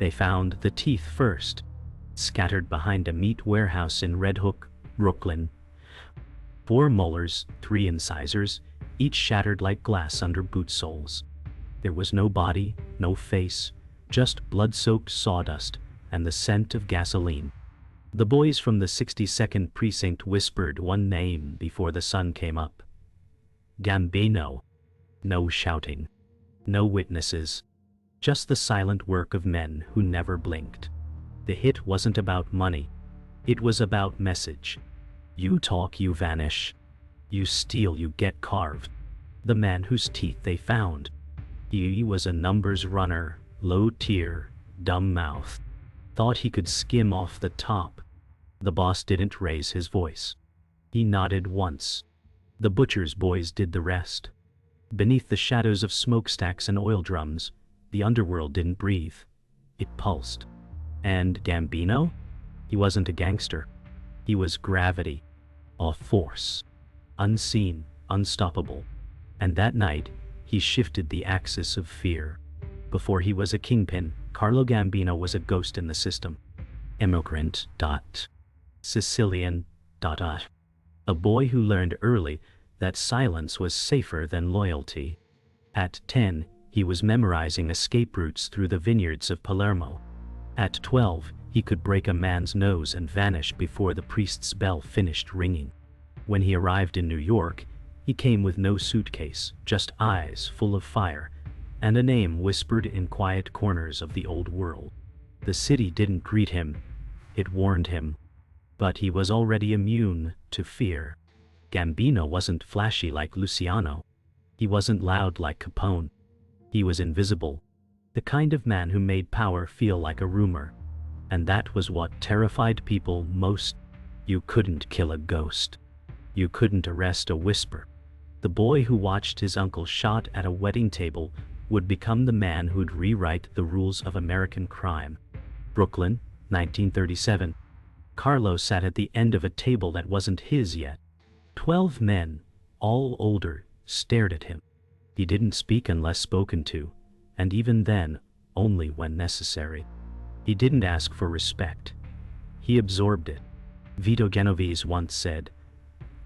They found the teeth first, scattered behind a meat warehouse in Red Hook, Brooklyn. 4 molars, 3 incisors, each shattered like glass under boot soles. There was no body, no face, just blood-soaked sawdust and the scent of gasoline. The boys from the 62nd precinct whispered one name before the sun came up. Gambino. No shouting. No witnesses. Just the silent work of men who never blinked. The hit wasn't about money. It was about message. You talk, you vanish. You steal, you get carved. The man whose teeth they found. He was a numbers runner, low tier, dumb mouth. Thought he could skim off the top. The boss didn't raise his voice. He nodded once. The butcher's boys did the rest. Beneath the shadows of smokestacks and oil drums, the underworld didn't breathe. It pulsed. And Gambino? He wasn't a gangster. He was gravity. A force. Unseen, unstoppable. And that night, he shifted the axis of fear. Before he was a kingpin, Carlo Gambino was a ghost in the system. Immigrant. Sicilian. A boy who learned early that silence was safer than loyalty. At 10, he was memorizing escape routes through the vineyards of Palermo. At 12, he could break a man's nose and vanish before the priest's bell finished ringing. When he arrived in New York, he came with no suitcase, just eyes full of fire, and a name whispered in quiet corners of the old world. The city didn't greet him, it warned him. But he was already immune to fear. Gambino wasn't flashy like Luciano. He wasn't loud like Capone. He was invisible. The kind of man who made power feel like a rumor. And that was what terrified people most. You couldn't kill a ghost. You couldn't arrest a whisper. The boy who watched his uncle shot at a wedding table would become the man who'd rewrite the rules of American crime. Brooklyn, 1937. Carlo sat at the end of a table that wasn't his yet. 12 men, all older, stared at him. He didn't speak unless spoken to, and even then, only when necessary. He didn't ask for respect. He absorbed it. Vito Genovese once said,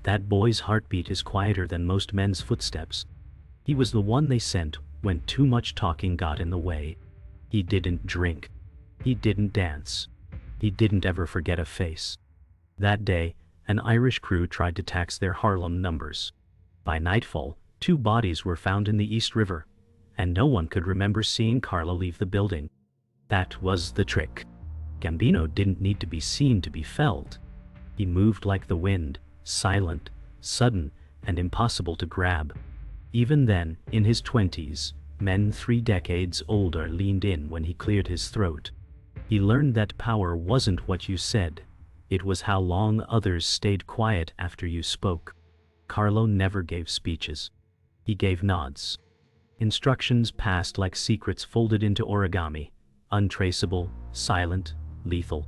"That boy's heartbeat is quieter than most men's footsteps." He was the one they sent when too much talking got in the way. He didn't drink. He didn't dance. He didn't ever forget a face. That day, an Irish crew tried to tax their Harlem numbers. By nightfall, 2 bodies were found in the East River, and no one could remember seeing Carlo leave the building. That was the trick. Gambino didn't need to be seen to be felt. He moved like the wind, silent, sudden, and impossible to grab. Even then, in his 20s, men 3 decades older leaned in when he cleared his throat. He learned that power wasn't what you said, it was how long others stayed quiet after you spoke. Carlo never gave speeches. He gave nods. Instructions passed like secrets folded into origami, untraceable, silent, lethal.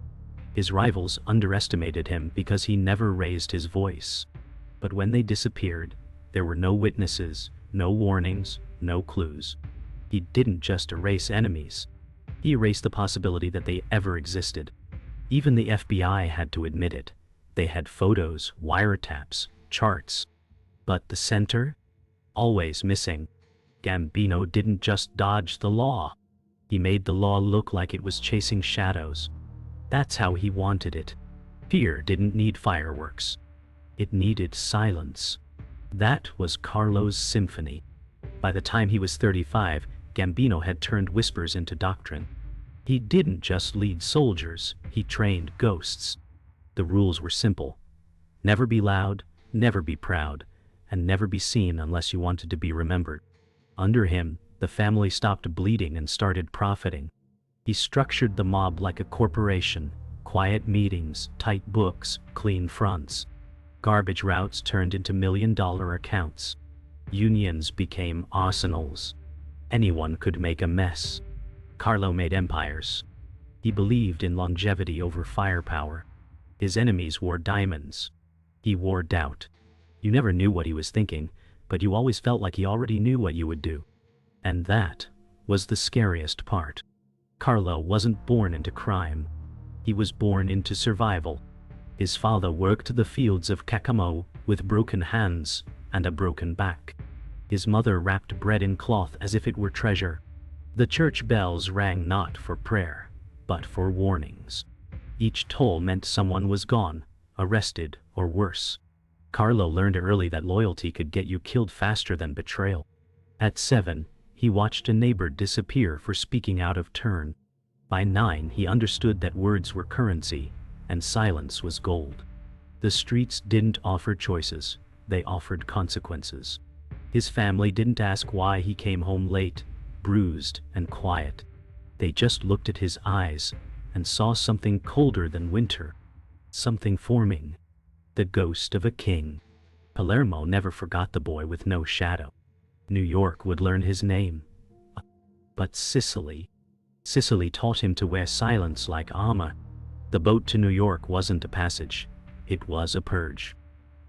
His rivals underestimated him because he never raised his voice. But when they disappeared, there were no witnesses, no warnings, no clues. He didn't just erase enemies. He erased the possibility that they ever existed. Even the FBI had to admit it. They had photos, wiretaps, charts. But the center? Always missing. Gambino didn't just dodge the law. He made the law look like it was chasing shadows. That's how he wanted it. Fear didn't need fireworks. It needed silence. That was Carlo's symphony. By the time he was 35, Gambino had turned whispers into doctrine. He didn't just lead soldiers, he trained ghosts. The rules were simple. Never be loud, never be proud, and never be seen unless you wanted to be remembered. Under him, the family stopped bleeding and started profiting. He structured the mob like a corporation, quiet meetings, tight books, clean fronts. Garbage routes turned into million-dollar accounts. Unions became arsenals. Anyone could make a mess. Carlo made empires. He believed in longevity over firepower. His enemies wore diamonds. He wore doubt. You never knew what he was thinking, but you always felt like he already knew what you would do. And that was the scariest part. Carlo wasn't born into crime. He was born into survival. His father worked the fields of Cacamo with broken hands and a broken back. His mother wrapped bread in cloth as if it were treasure. The church bells rang not for prayer, but for warnings. Each toll meant someone was gone, arrested, or worse. Carlo learned early that loyalty could get you killed faster than betrayal. At 7, he watched a neighbor disappear for speaking out of turn. By 9, he understood that words were currency, and silence was gold. The streets didn't offer choices, they offered consequences. His family didn't ask why he came home late, bruised and quiet. They just looked at his eyes and saw something colder than winter. Something forming. The ghost of a king. Palermo never forgot the boy with no shadow. New York would learn his name. But Sicily taught him to wear silence like armor. The boat to New York wasn't a passage, it was a purge.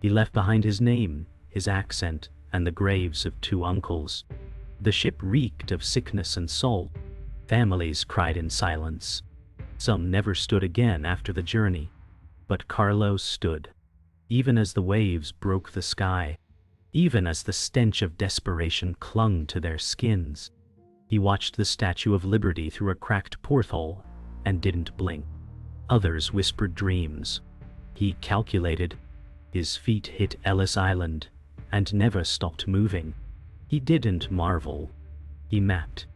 He left behind his name, his accent, and the graves of 2 uncles. The ship reeked of sickness and soul. Families cried in silence. Some never stood again after the journey. But Carlo stood. Even as the waves broke the sky. Even as the stench of desperation clung to their skins. He watched the Statue of Liberty through a cracked porthole and didn't blink. Others whispered dreams. He calculated. His feet hit Ellis Island and never stopped moving. He didn't marvel. He mapped.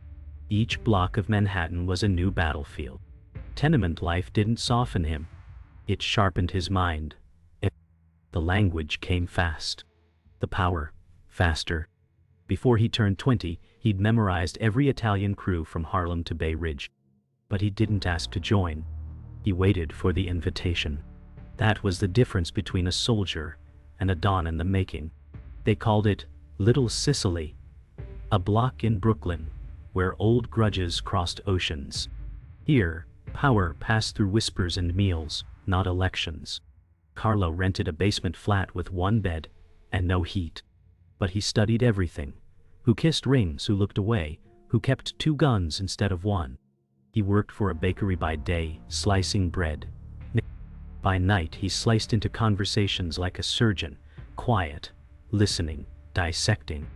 Each block of Manhattan was a new battlefield. Tenement life didn't soften him. It sharpened his mind. The language came fast. The power, faster. Before he turned 20, he'd memorized every Italian crew from Harlem to Bay Ridge. But he didn't ask to join. He waited for the invitation. That was the difference between a soldier and a don in the making. They called it Little Sicily, a block in Brooklyn, where old grudges crossed oceans. Here, power passed through whispers and meals, not elections. Carlo rented a basement flat with 1 bed and no heat. But he studied everything. Who kissed rings, who looked away, who kept 2 guns instead of 1. He worked for a bakery by day, slicing bread. By night he sliced into conversations like a surgeon, quiet, listening, dissecting.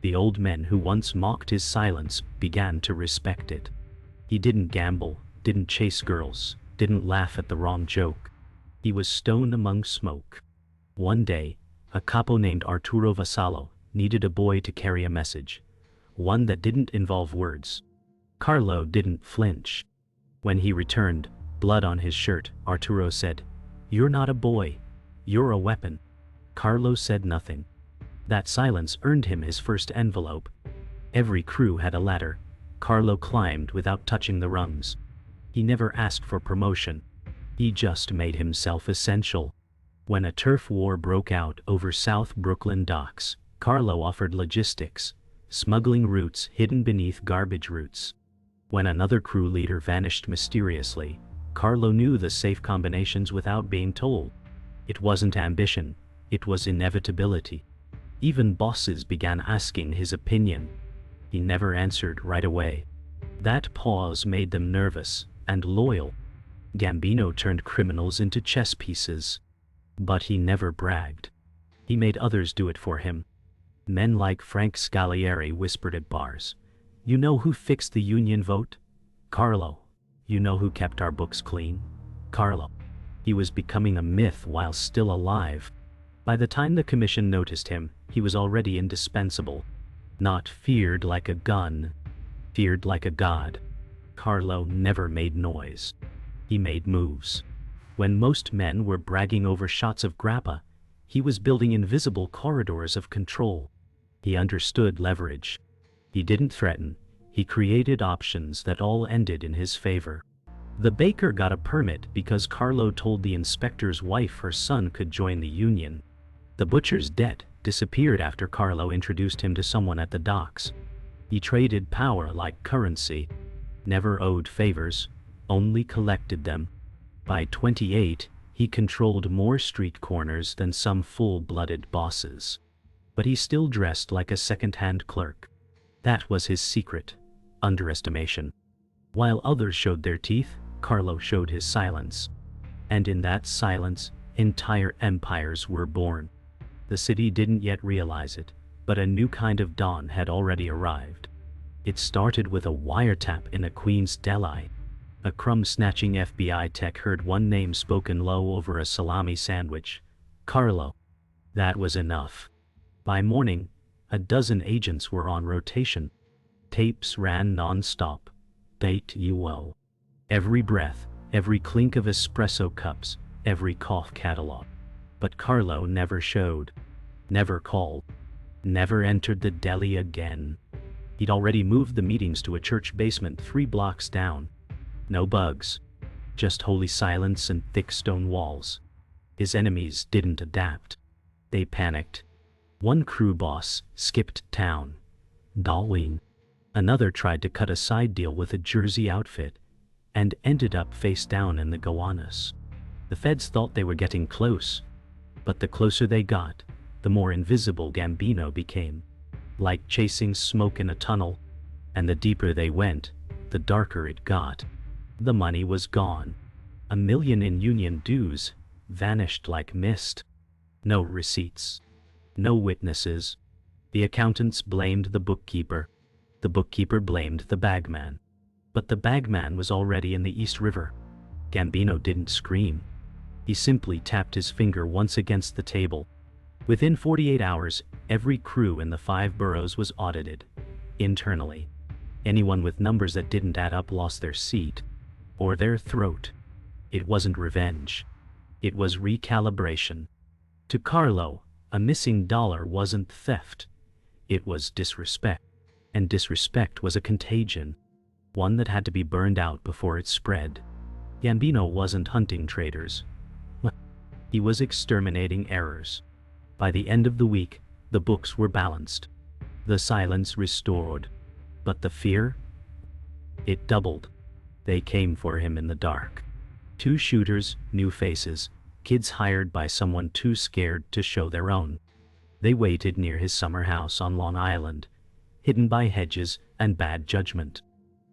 The old men who once mocked his silence began to respect it. He didn't gamble, didn't chase girls, didn't laugh at the wrong joke. He was stone among smoke. One day, a capo named Arturo Vassallo needed a boy to carry a message, one that didn't involve words. Carlo didn't flinch. When he returned, blood on his shirt, Arturo said, "You're not a boy, you're a weapon." Carlo said nothing. That silence earned him his first envelope. Every crew had a ladder. Carlo climbed without touching the rungs. He never asked for promotion. He just made himself essential. When a turf war broke out over South Brooklyn docks, Carlo offered logistics, smuggling routes hidden beneath garbage routes. When another crew leader vanished mysteriously, Carlo knew the safe combinations without being told. It wasn't ambition, it was inevitability. Even bosses began asking his opinion. He never answered right away. That pause made them nervous and loyal. Gambino turned criminals into chess pieces. But he never bragged. He made others do it for him. Men like Frank Scaglieri whispered at bars, "You know who fixed the union vote? Carlo. You know who kept our books clean? Carlo." He was becoming a myth while still alive. By the time the commission noticed him, he was already indispensable. Not feared like a gun, feared like a god. Carlo never made noise. He made moves. When most men were bragging over shots of grappa, he was building invisible corridors of control. He understood leverage. He didn't threaten, he created options that all ended in his favor. The baker got a permit because Carlo told the inspector's wife her son could join the union. The butcher's debt disappeared after Carlo introduced him to someone at the docks. He traded power like currency. Never owed favors, only collected them. By 28, he controlled more street corners than some full-blooded bosses. But he still dressed like a second-hand clerk. That was his secret: underestimation. While others showed their teeth, Carlo showed his silence. And in that silence, entire empires were born. The city didn't yet realize it, but a new kind of dawn had already arrived. It started with a wiretap in a Queen's deli. A crumb-snatching FBI tech heard one name spoken low over a salami sandwich. Carlo. That was enough. By morning, a dozen agents were on rotation. Tapes ran non-stop. Bait you well. Every breath, every clink of espresso cups, every cough catalog. But Carlo never showed. Never called. Never entered the deli again. He'd already moved the meetings to a church basement 3 blocks down. No bugs. Just holy silence and thick stone walls. His enemies didn't adapt. They panicked. One crew boss skipped town. Darwin. Another tried to cut a side deal with a Jersey outfit and ended up face down in the Gowanus. The feds thought they were getting close, but the closer they got, the more invisible Gambino became. Like chasing smoke in a tunnel, and the deeper they went, the darker it got. The money was gone. $1 million in union dues vanished like mist. No receipts. No witnesses. The accountants blamed the bookkeeper. The bookkeeper blamed the bagman. But the bagman was already in the East River. Gambino didn't scream. He simply tapped his finger once against the table. Within 48 hours, every crew in the 5 boroughs was audited. Internally. Anyone with numbers that didn't add up lost their seat. Or their throat. It wasn't revenge. It was recalibration. To Carlo, a missing dollar wasn't theft. It was disrespect. And disrespect was a contagion. One that had to be burned out before it spread. Gambino wasn't hunting traitors. He was exterminating errors. By the end of the week, the books were balanced. The silence restored. But the fear? It doubled. They came for him in the dark. 2 shooters, new faces, kids hired by someone too scared to show their own. They waited near his summer house on Long Island, hidden by hedges and bad judgment.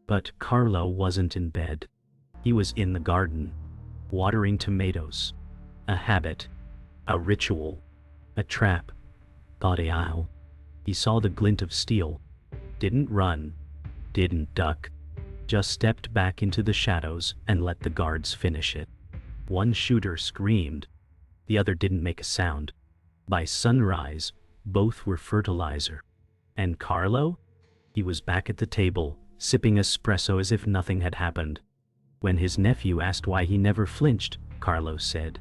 But Carlo wasn't in bed. He was in the garden, watering tomatoes. A habit, a ritual, a trap. Body owl. He saw the glint of steel. Didn't run, didn't duck. Just stepped back into the shadows and let the guards finish it. One shooter screamed. The other didn't make a sound. By sunrise, both were fertilizer. And Carlo? He was back at the table, sipping espresso as if nothing had happened. When his nephew asked why he never flinched, Carlo said,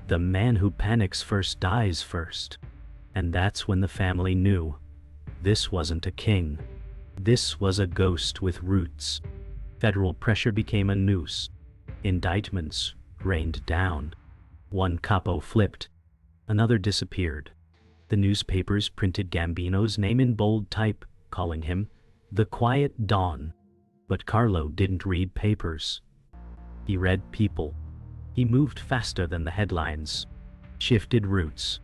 "The man who panics first dies first." And that's when the family knew. This wasn't a king. This was a ghost with roots. Federal pressure became a noose. Indictments rained down. One capo flipped. Another disappeared. The newspapers printed Gambino's name in bold type, calling him the Quiet Dawn. But Carlo didn't read papers. He read people. He moved faster than the headlines. Shifted routes.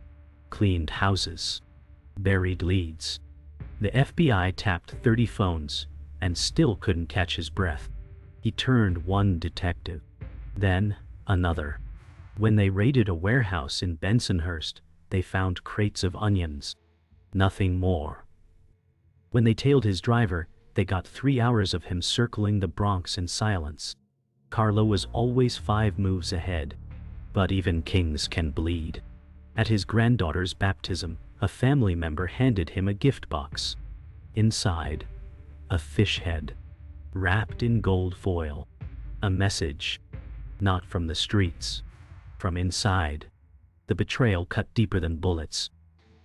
Cleaned houses. Buried leads. The FBI tapped 30 phones, and still couldn't catch his breath. He turned one detective. Then, another. When they raided a warehouse in Bensonhurst, they found crates of onions. Nothing more. When they tailed his driver, they got 3 hours of him circling the Bronx in silence. Carlo was always 5 moves ahead. But even kings can bleed. At his granddaughter's baptism, a family member handed him a gift box. Inside, a fish head, wrapped in gold foil. A message. Not from the streets. From inside. The betrayal cut deeper than bullets.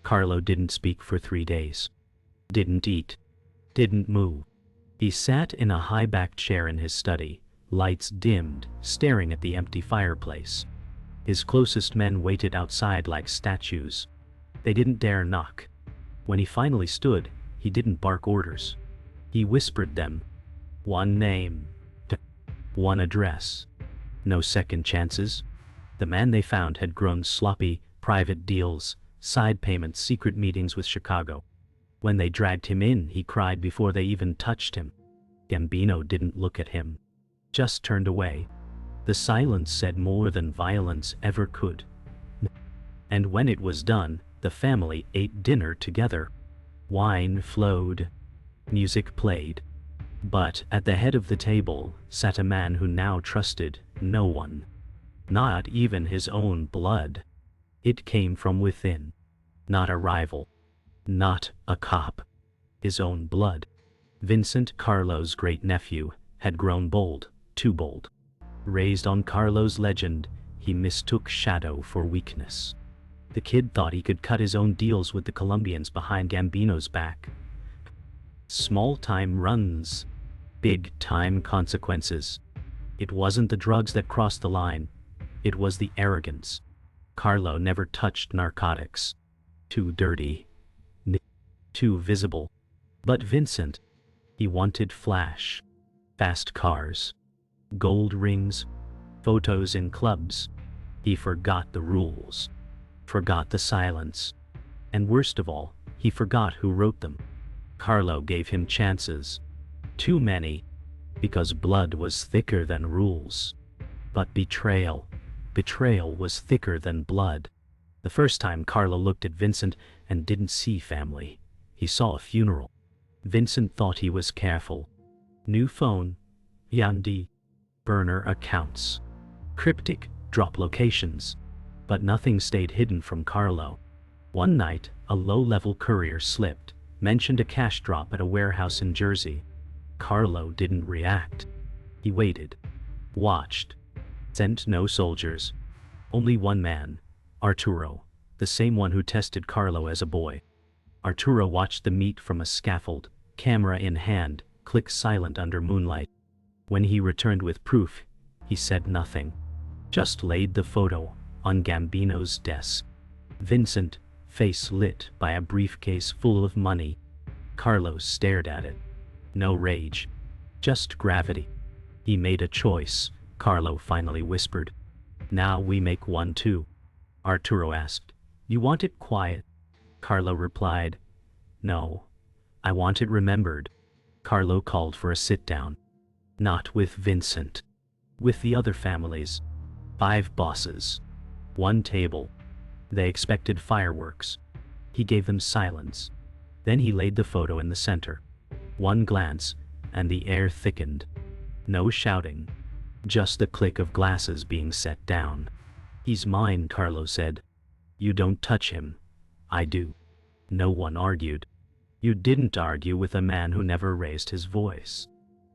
Carlo didn't speak for 3 days. Didn't eat. Didn't move. He sat in a high-backed chair in his study, lights dimmed, staring at the empty fireplace. His closest men waited outside like statues. They didn't dare knock. When he finally stood, he didn't bark orders. He whispered them. One name. One address. No second chances. The man they found had grown sloppy, private deals, side payments, secret meetings with Chicago. When they dragged him in, he cried before they even touched him. Gambino didn't look at him, just turned away. The silence said more than violence ever could. And when it was done, the family ate dinner together. Wine flowed. Music played. But at the head of the table sat a man who now trusted no one. Not even his own blood. It came from within. Not a rival. Not a cop. His own blood. Vincent, Carlo's great-nephew, had grown bold, too bold. Raised on Carlo's legend, he mistook shadow for weakness. The kid thought he could cut his own deals with the Colombians behind Gambino's back. Small-time runs. Big-time consequences. It wasn't the drugs that crossed the line. It was the arrogance. Carlo never touched narcotics. Too dirty. Too visible. But Vincent, he wanted flash. Fast cars. Gold rings. Photos in clubs. He forgot the rules. Forgot the silence. And worst of all, he forgot who wrote them. Carlo gave him chances. Too many. Because blood was thicker than rules. But betrayal was thicker than blood. The first time Carlo looked at Vincent and didn't see family. He saw a funeral. Vincent thought he was careful. New phone. Yandi. Burner accounts. Cryptic, drop locations. But nothing stayed hidden from Carlo. One night, a low-level courier slipped, mentioned a cash drop at a warehouse in Jersey. Carlo didn't react. He waited. Watched. Sent no soldiers. Only one man. Arturo, the same one who tested Carlo as a boy. Arturo watched the meet from a scaffold, camera in hand, click silent under moonlight. When he returned with proof, he said nothing. Just laid the photo on Gambino's desk. Vincent, face lit by a briefcase full of money. Carlo stared at it. No rage. Just gravity. He made a choice, Carlo finally whispered. Now we make one too. Arturo asked. You want it quiet? Carlo replied. No. I want it remembered. Carlo called for a sit-down. Not with Vincent. With the other families. 5 bosses. 1 table. They expected fireworks. He gave them silence. Then he laid the photo in the center. One glance, and the air thickened. No shouting. Just the click of glasses being set down. He's mine, Carlo said. You don't touch him. I do. No one argued. You didn't argue with a man who never raised his voice.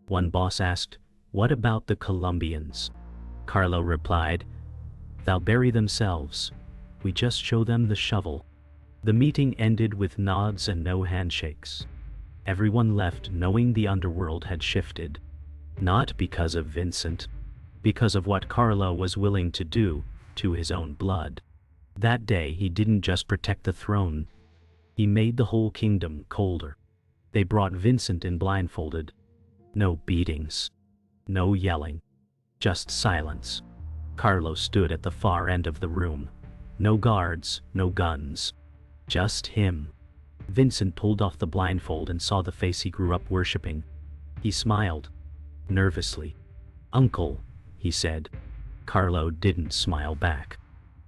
One boss asked, what about the Colombians? Carlo replied, they'll bury themselves. We just show them the shovel. The meeting ended with nods and no handshakes. Everyone left knowing the underworld had shifted. Not because of Vincent. Because of what Carlo was willing to do to his own blood. That day he didn't just protect the throne. He made the whole kingdom colder. They brought Vincent in blindfolded. No beatings. No yelling. Just silence. Carlo stood at the far end of the room. No guards, no guns. Just him. Vincent pulled off the blindfold and saw the face he grew up worshipping. He smiled. Nervously. Uncle, he said. Carlo didn't smile back.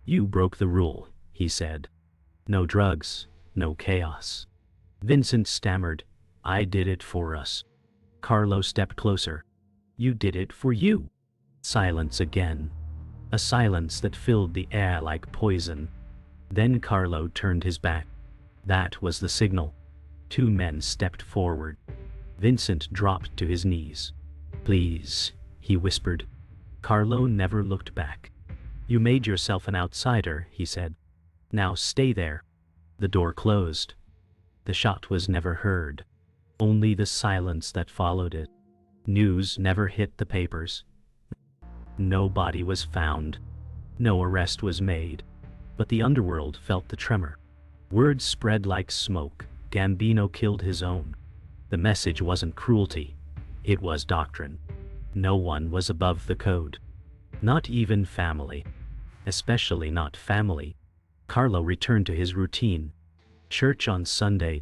You broke the rule, he said. No drugs, no chaos. Vincent stammered. I did it for us. Carlo stepped closer. You did it for you. Silence again. A silence that filled the air like poison. Then Carlo turned his back. That was the signal. 2 men stepped forward. Vincent dropped to his knees. Please, he whispered. Carlo never looked back. You made yourself an outsider, he said. Now stay there. The door closed. The shot was never heard. Only the silence that followed it. News never hit the papers. No body was found. No arrest was made. But the underworld felt the tremor. Words spread like smoke. Gambino killed his own. The message wasn't cruelty. It was doctrine. No one was above the code. Not even family. Especially not family. Carlo returned to his routine. Church on Sunday.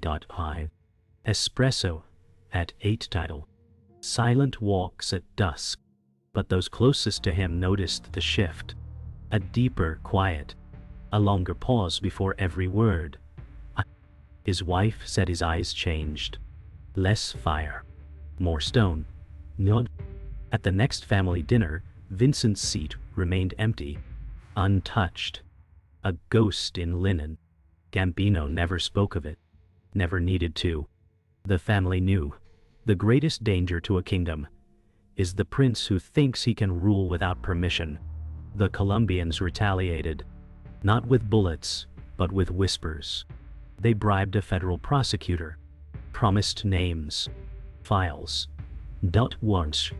Espresso at 8 title. Silent walks at dusk, but those closest to him noticed the shift. A deeper quiet, a longer pause before every word. His wife said his eyes changed. Less fire, more stone. Nod. At the next family dinner, Vincent's seat remained empty, untouched. A ghost in linen. Gambino never spoke of it, never needed to. The family knew. The greatest danger to a kingdom is the prince who thinks he can rule without permission. The Colombians retaliated, not with bullets, but with whispers. They bribed a federal prosecutor, promised names, files, warrants,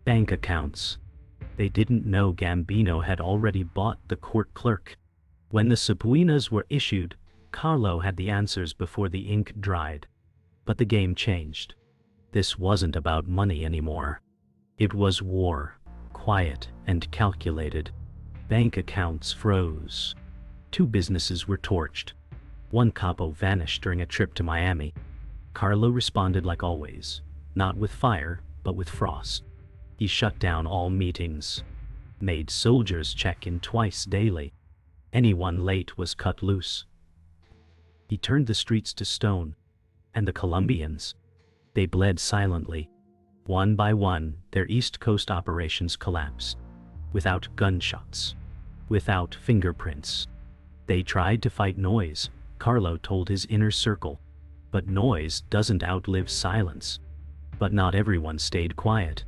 bank accounts. They didn't know Gambino had already bought the court clerk. When the subpoenas were issued, Carlo had the answers before the ink dried. But the game changed. This wasn't about money anymore. It was war, quiet and calculated. Bank accounts froze. 2 businesses were torched. 1 capo vanished during a trip to Miami. Carlo responded like always, not with fire, but with frost. He shut down all meetings, made soldiers check in twice daily. Anyone late was cut loose. He turned the streets to stone, and the Colombians, they bled silently. One by one, their East Coast operations collapsed. Without gunshots, without fingerprints. They tried to fight noise, Carlo told his inner circle. But noise doesn't outlive silence. But not everyone stayed quiet.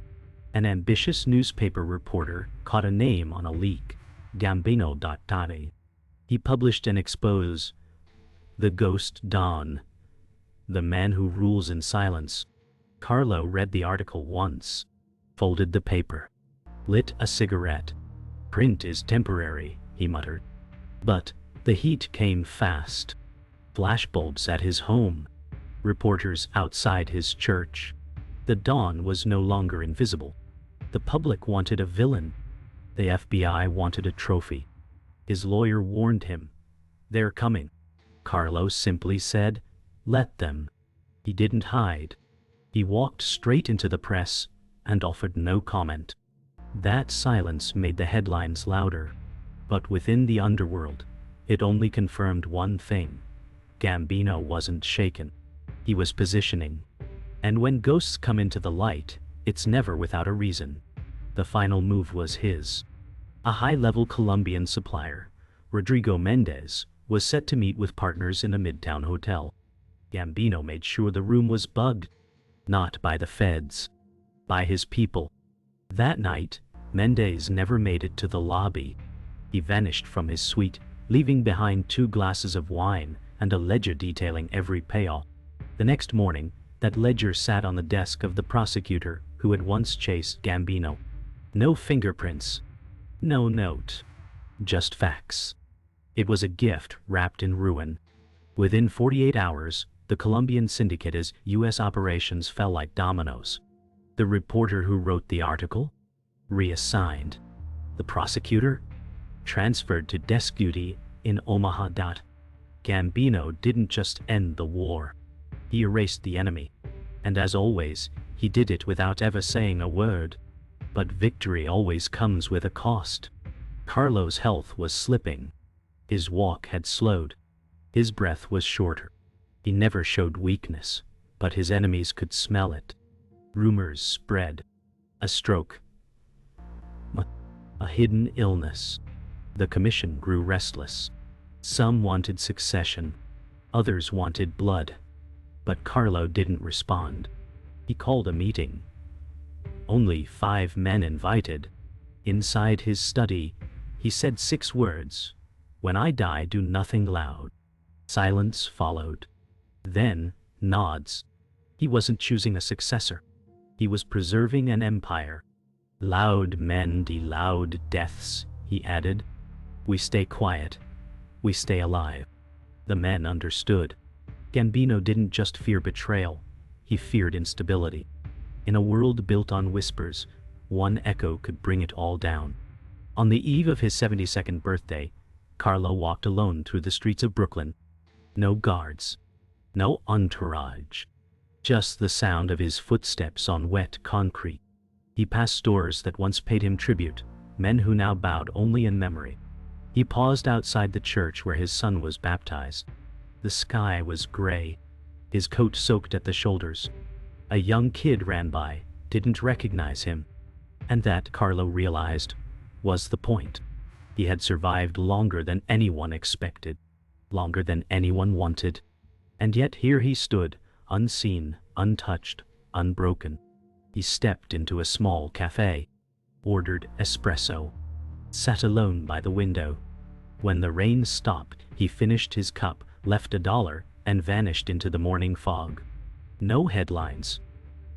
An ambitious newspaper reporter caught a name on a leak, Gambino. He published an expose. The Ghost Don. The man who rules in silence. Carlo read the article once, folded the paper, lit a cigarette. Print is temporary, he muttered. But the heat came fast. Flashbulbs at his home, reporters outside his church. The Don was no longer invisible. The public wanted a villain. The FBI wanted a trophy. His lawyer warned him. They're coming. Carlo simply said, let them. He didn't hide. He walked straight into the press and offered no comment. That silence made the headlines louder. But within the underworld, it only confirmed one thing. Gambino wasn't shaken. He was positioning. And when ghosts come into the light, it's never without a reason. The final move was his. A high-level Colombian supplier, Rodrigo Mendez, was set to meet with partners in a midtown hotel. Gambino made sure the room was bugged. Not by the feds. By his people. That night, Mendez never made it to the lobby. He vanished from his suite, leaving behind 2 glasses of wine and a ledger detailing every payoff. The next morning, that ledger sat on the desk of the prosecutor who had once chased Gambino. No fingerprints. No note. Just facts. It was a gift wrapped in ruin. Within 48 hours, the Colombian syndicate's U.S. operations fell like dominoes. The reporter who wrote the article? Reassigned. The prosecutor? Transferred to desk duty in Omaha. Gambino didn't just end the war. He erased the enemy. And as always, he did it without ever saying a word. But victory always comes with a cost. Carlo's health was slipping. His walk had slowed. His breath was shorter. He never showed weakness, but his enemies could smell it. Rumors spread. A stroke. A hidden illness. The commission grew restless. Some wanted succession. Others wanted blood. But Carlo didn't respond. He called a meeting. Only 5 men invited. Inside his study, he said 6 words. When I die, do nothing loud. Silence followed. Then, nods. He wasn't choosing a successor. He was preserving an empire. Loud men de loud deaths, he added. We stay quiet. We stay alive. The men understood. Gambino didn't just fear betrayal. He feared instability. In a world built on whispers, one echo could bring it all down. On the eve of his 72nd birthday, Carlo walked alone through the streets of Brooklyn. No guards. No entourage. Just the sound of his footsteps on wet concrete. He passed doors that once paid him tribute, men who now bowed only in memory. He paused outside the church where his son was baptized. The sky was gray, his coat soaked at the shoulders. A young kid ran by, didn't recognize him. And that, Carlo realized, was the point. He had survived longer than anyone expected, longer than anyone wanted. And yet here he stood, unseen, untouched, unbroken. He stepped into a small cafe, ordered espresso, sat alone by the window. When the rain stopped, he finished his cup, left $1, and vanished into the morning fog. No headlines,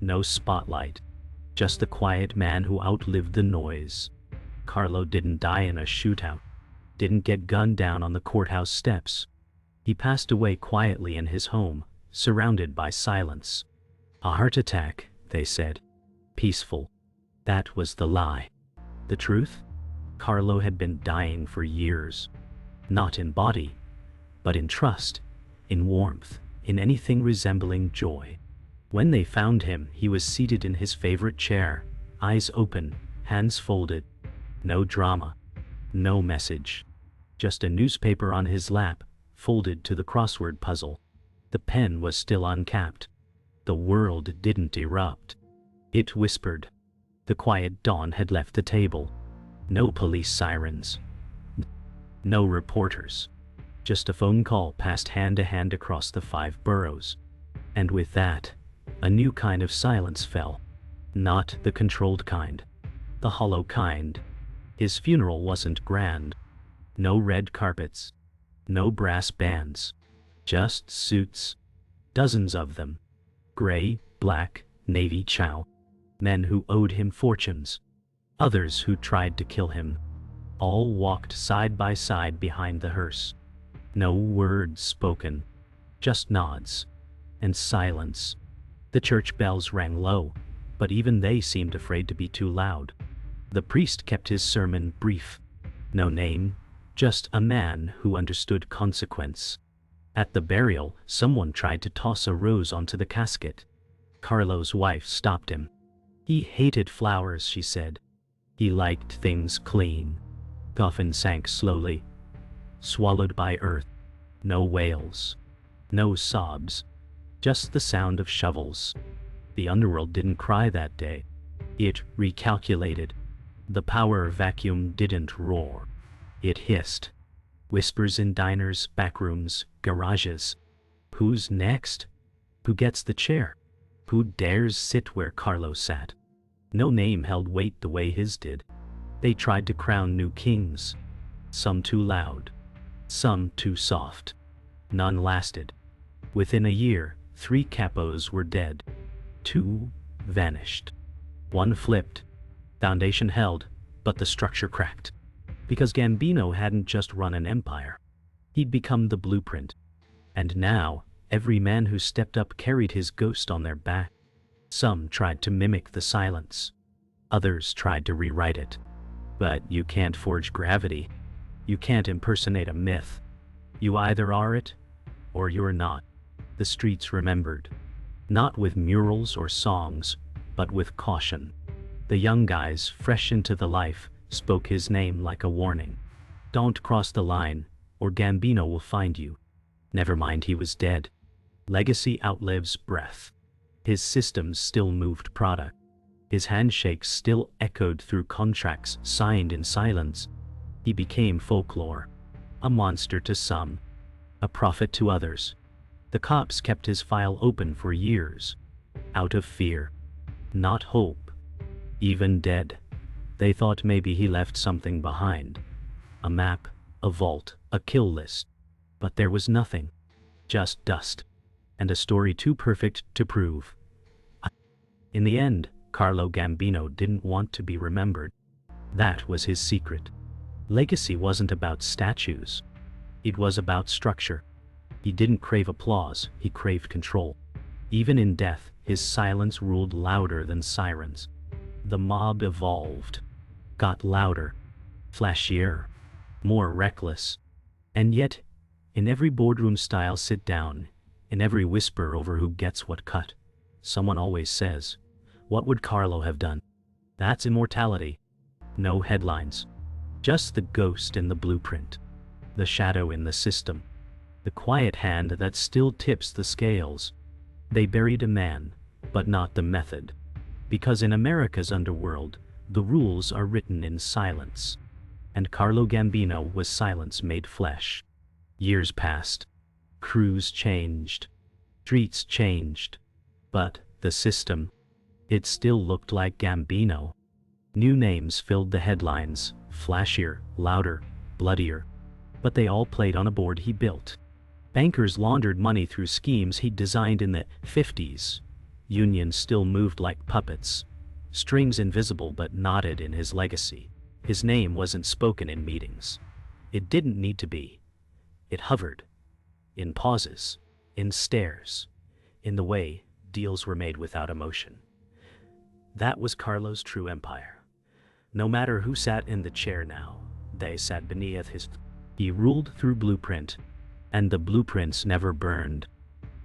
no spotlight, just the quiet man who outlived the noise. Carlo didn't die in a shootout, didn't get gunned down on the courthouse steps. He passed away quietly in his home, surrounded by silence. A heart attack, they said. Peaceful. That was the lie. The truth? Carlo had been dying for years. Not in body, but in trust, in warmth, in anything resembling joy. When they found him, he was seated in his favorite chair, eyes open, hands folded. No drama, no message. Just a newspaper on his lap, folded to the crossword puzzle. The pen was still uncapped. The world didn't erupt. It whispered. The quiet dawn had left the table. No police sirens. No reporters. Just a phone call passed hand to hand across the 5 boroughs. And with that, a new kind of silence fell. Not the controlled kind. The hollow kind. His funeral wasn't grand. No red carpets. No brass bands. Just suits. Dozens of them. Gray, black, navy chow. Men who owed him fortunes. Others who tried to kill him. All walked side by side behind the hearse. No words spoken. Just nods. And silence. The church bells rang low, but even they seemed afraid to be too loud. The priest kept his sermon brief. No name, just a man who understood consequence. At the burial, someone tried to toss a rose onto the casket. Carlo's wife stopped him. He hated flowers, she said. He liked things clean. Coffin sank slowly, swallowed by earth. No wails, no sobs, just the sound of shovels. The underworld didn't cry that day. It recalculated. The power vacuum didn't roar. It hissed. Whispers in diners, backrooms, garages. Who's next? Who gets the chair? Who dares sit where Carlo sat? No name held weight the way his did. They tried to crown new kings. Some too loud. Some too soft. None lasted. Within a year, 3 capos were dead. 2 vanished. 1 flipped. Foundation held, but the structure cracked. Because Gambino hadn't just run an empire. He'd become the blueprint. And now, every man who stepped up carried his ghost on their back. Some tried to mimic the silence. Others tried to rewrite it. But you can't forge gravity. You can't impersonate a myth. You either are it, or you're not. The streets remembered. Not with murals or songs, but with caution. The young guys, fresh into the life, spoke his name like a warning. Don't cross the line, or Gambino will find you. Never mind, he was dead. Legacy outlives breath. His systems still moved product. His handshakes still echoed through contracts signed in silence. He became folklore. A monster to some. A prophet to others. The cops kept his file open for years. Out of fear. Not hope. Even dead. They thought maybe he left something behind. A map, a vault, a kill list. But there was nothing. Just dust. And a story too perfect to prove. In the end, Carlo Gambino didn't want to be remembered. That was his secret. Legacy wasn't about statues. It was about structure. He didn't crave applause, he craved control. Even in death, his silence ruled louder than sirens. The mob evolved. Got louder. Flashier. More reckless. And yet, in every boardroom-style sit-down, in every whisper over who gets what cut, Someone always says, "What would Carlo have done?" That's immortality. No headlines. Just the ghost in the blueprint. The shadow in the system. The quiet hand that still tips the scales. They buried a man, but not the method. Because in America's underworld, the rules are written in silence. And Carlo Gambino was silence made flesh. Years passed. Crews changed. Streets changed. But the system, it still looked like Gambino. New names filled the headlines, flashier, louder, bloodier. But they all played on a board he built. Bankers laundered money through schemes he'd designed in the 50s. Unions still moved like puppets. Strings invisible but knotted in his legacy. His name wasn't spoken in meetings. It didn't need to be. It hovered. In pauses. In stares. In the way deals were made without emotion. That was Carlo's true empire. No matter who sat in the chair now, they sat beneath his. He ruled through blueprint, and the blueprints never burned.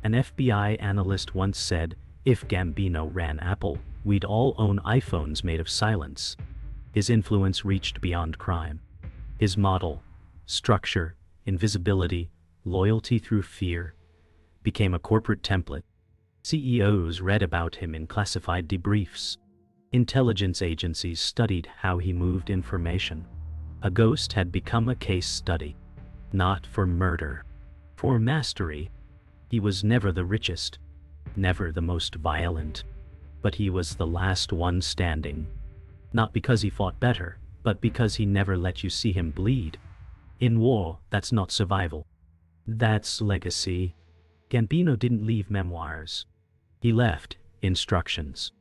An FBI analyst once said, if Gambino ran Apple, we'd all own iPhones made of silence. His influence reached beyond crime. His model, structure, invisibility, loyalty through fear, became a corporate template. CEOs read about him in classified debriefs. Intelligence agencies studied how he moved information. A ghost had become a case study. Not for murder. For mastery. He was never the richest. Never the most violent. But he was the last one standing. Not because he fought better, but because he never let you see him bleed. In war, that's not survival. That's legacy. Gambino didn't leave memoirs. He left instructions.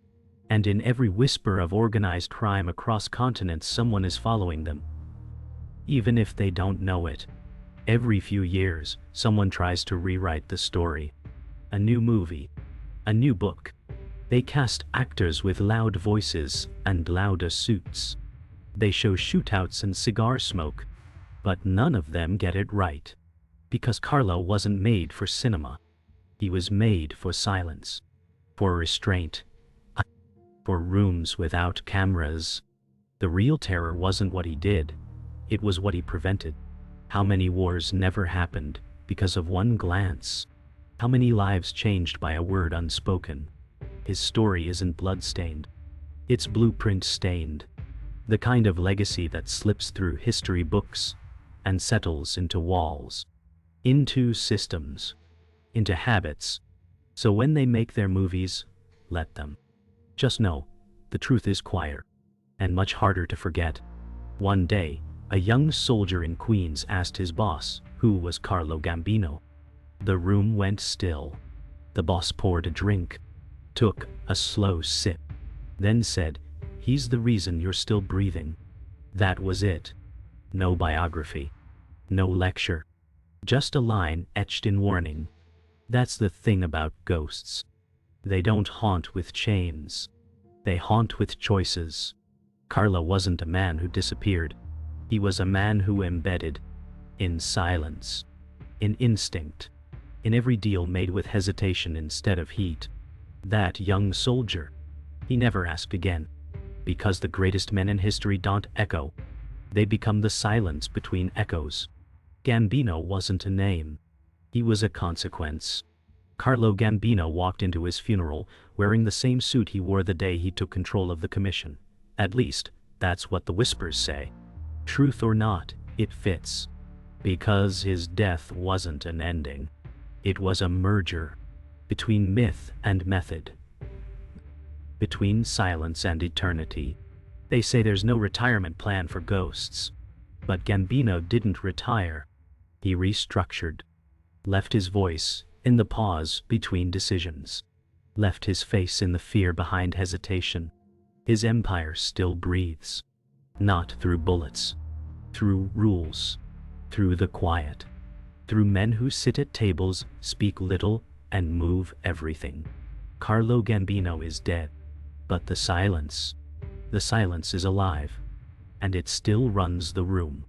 And in every whisper of organized crime across continents, someone is following them. Even if they don't know it. Every few years, someone tries to rewrite the story. A new movie. A new book. They cast actors with loud voices and louder suits. They show shootouts and cigar smoke. But none of them get it right. Because Carlo wasn't made for cinema. He was made for silence. For restraint. For rooms without cameras. The real terror wasn't what he did. It was what he prevented. How many wars never happened because of one glance? How many lives changed by a word unspoken? His story isn't blood-stained. It's blueprint-stained. The kind of legacy that slips through history books and settles into walls. Into systems. Into habits. So when they make their movies, let them. Just know, the truth is quieter. And much harder to forget. One day, a young soldier in Queens asked his boss, who was Carlo Gambino. The room went still. The boss poured a drink. Took a slow sip. Then said, "He's the reason you're still breathing." That was it. No biography. No lecture. Just a line etched in warning. That's the thing about ghosts. They don't haunt with chains. They haunt with choices. Carlo wasn't a man who disappeared. He was a man who embedded. In silence. In instinct. In every deal made with hesitation instead of heat. That young soldier. He never asked again. Because the greatest men in history don't echo. They become the silence between echoes. Gambino wasn't a name. He was a consequence. Carlo Gambino walked into his funeral wearing the same suit he wore the day he took control of the commission. At least, that's what the whispers say. Truth or not, it fits. Because his death wasn't an ending. It was a merger. Between myth and method. Between silence and eternity. They say there's no retirement plan for ghosts. But Gambino didn't retire. He restructured. Left his voice in the pause between decisions. Left his face in the fear behind hesitation. His empire still breathes. Not through bullets. Through rules. Through the quiet. Through men who sit at tables, speak little, and move everything. Carlo Gambino is dead. But the silence is alive. And it still runs the room.